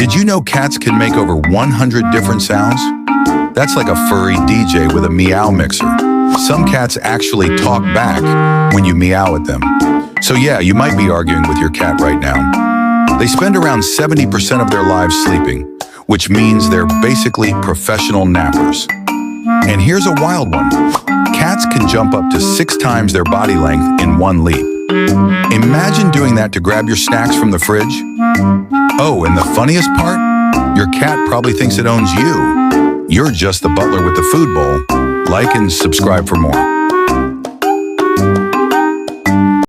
Did you know cats can make over 100 different sounds? That's like a furry DJ with a meow mixer. Some cats actually talk back when you meow at them. So yeah, you might be arguing with your cat right now. They spend around 70% of their lives sleeping, which means they're basically professional nappers. And here's a wild one. Cats can jump up to 6 times their body length in one leap. Imagine doing that to grab your snacks from the fridge. Oh, and the funniest part? Your cat probably thinks it owns you. You're just the butler with the food bowl. Like and subscribe for more.